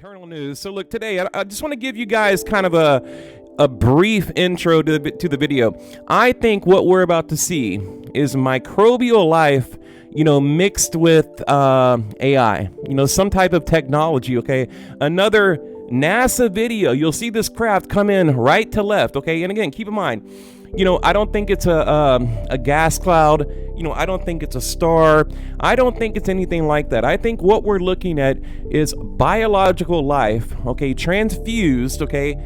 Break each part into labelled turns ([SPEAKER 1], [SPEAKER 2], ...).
[SPEAKER 1] Nocturnal news. So look, today I just want to give you guys kind of a brief intro to the video. I think what we're about to see is microbial life, mixed with AI, some type of technology. Okay, another NASA video. You'll see this craft come in right to left. Okay, and again, keep in mind, I don't think it's a gas cloud. I don't think it's a star. I don't think it's anything like that. I think what we're looking at is biological life, okay, transfused, okay,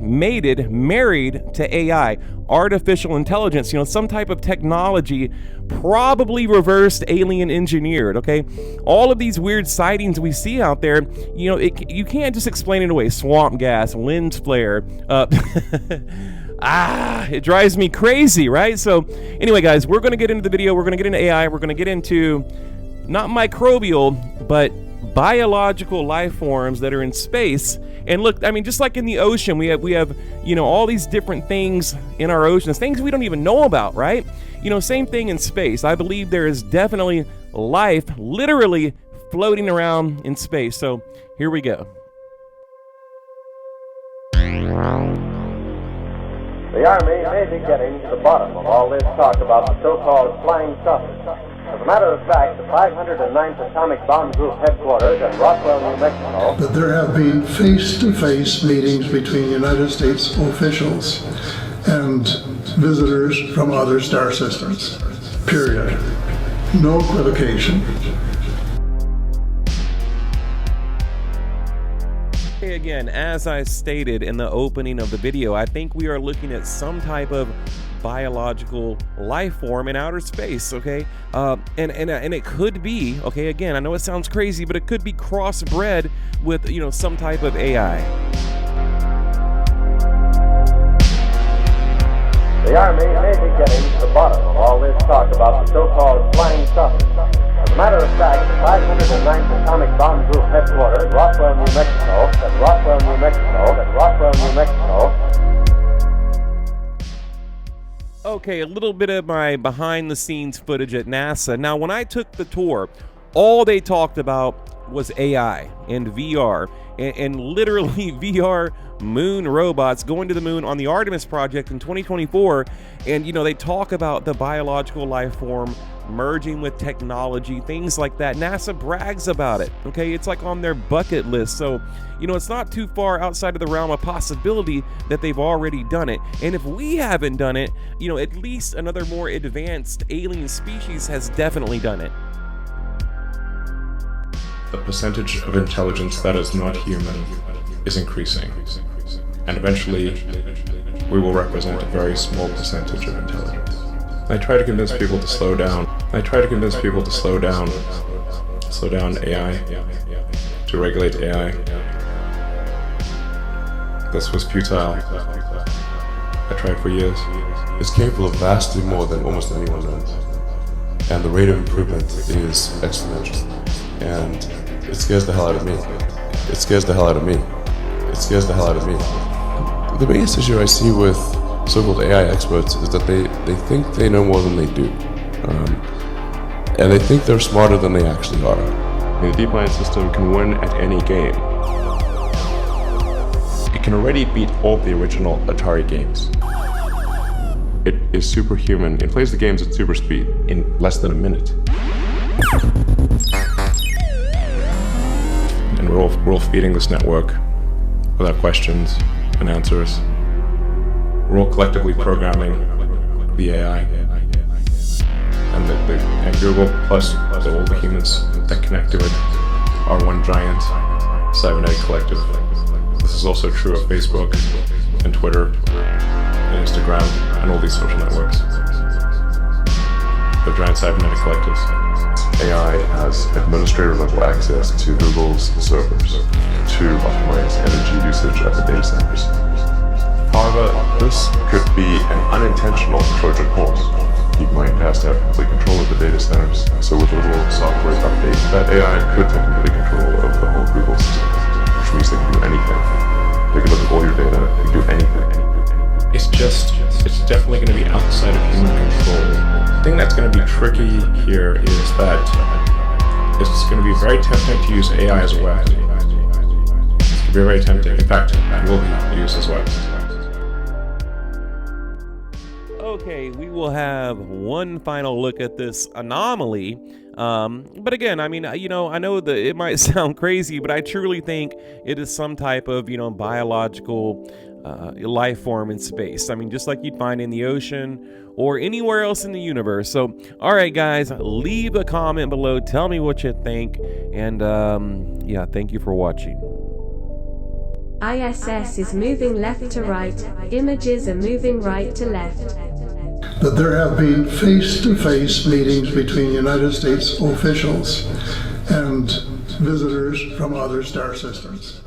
[SPEAKER 1] mated, married to AI, artificial intelligence, some type of technology, probably reversed alien engineered, okay? All of these weird sightings we see out there, you can't just explain it away. Swamp gas, lens flare, it drives me crazy, right? So anyway, guys, we're going to get into the video. We're going to get into AI. We're going to get into not microbial, but biological life forms that are in space. And look, I mean, just like in the ocean, we have all these different things in our oceans, things we don't even know about, right? Same thing in space. I believe there is definitely life literally floating around in space. So here we go.
[SPEAKER 2] The Army may be getting to the bottom of all this talk about the so-called flying saucers. As a matter of fact, the 509th Atomic Bomb Group headquarters at Roswell, New Mexico.
[SPEAKER 3] But there have been face-to-face meetings between United States officials and visitors from other star systems. Period. No equivocation.
[SPEAKER 1] Again, as I stated in the opening of the video, I think we are looking at some type of biological life form in outer space, okay? And it could be, okay, again, I know it sounds crazy, but it could be crossbred with, some type of AI.
[SPEAKER 2] The Army may be getting to the bottom of all this talk about the so-called flying saucers. As a matter of fact, the 509th Atomic Bomb Group headquarters, Roswell, New Mexico, at Roswell, New Mexico, at Roswell, New Mexico.
[SPEAKER 1] Okay, a little bit of my behind-the-scenes footage at NASA. Now, when I took the tour, all they talked about was AI and VR, and literally VR moon robots going to the moon on the Artemis project in 2024. And they talk about the biological life form merging with technology, things like that. NASA brags about it, okay? It's like on their bucket list. So it's not too far outside of the realm of possibility that they've already done it. And if we haven't done it, at least another more advanced alien species has definitely done it.
[SPEAKER 4] The percentage of intelligence that is not human is increasing, and eventually we will represent a very small percentage of intelligence. I try to convince people to slow down. Slow down AI, to regulate AI. This was futile. I tried for years.
[SPEAKER 5] It's capable of vastly more than almost anyone knows, and the rate of improvement is exponential. And it scares the hell out of me. The biggest issue I see with so-called AI experts is that they think they know more than they do. And they think they're smarter than they actually are.
[SPEAKER 4] The DeepMind system can win at any game. It can already beat all the original Atari games. It is superhuman. It plays the games at super speed in less than a minute. And we're all feeding this network without questions and answers. We're all collectively programming the AI. And Google plus all the humans that connect to it are one giant cybernetic collective. This is also true of Facebook and Twitter and Instagram and all these social networks. They're giant cybernetic collectives.
[SPEAKER 5] AI has administrator-level access to Google's servers to optimize energy usage at the data centers. However, this could be an unintentional Trojan horse. DeepMind has to have complete control of the data centers, so with a little software update, that AI could take complete control of the whole Google system, which means they can do anything. They can look at all your data, they can do anything.
[SPEAKER 4] It's definitely going to be outside of human control. The thing that's going to be tricky here is that it's going to be very tempting to use AI as a weapon. very, very tempting. In fact, it will be used as weapons.
[SPEAKER 1] Okay, we will have one final look at this anomaly. But again, I mean, I know that it might sound crazy, but I truly think it is some type of, biological life form in space. I mean, just like you'd find in the ocean or anywhere else in the universe. So, all right, guys, leave a comment below. Tell me what you think. And, thank you for watching.
[SPEAKER 6] ISS is moving left to right. Images are moving right to left.
[SPEAKER 3] That there have been face-to-face meetings between United States officials and visitors from other star systems.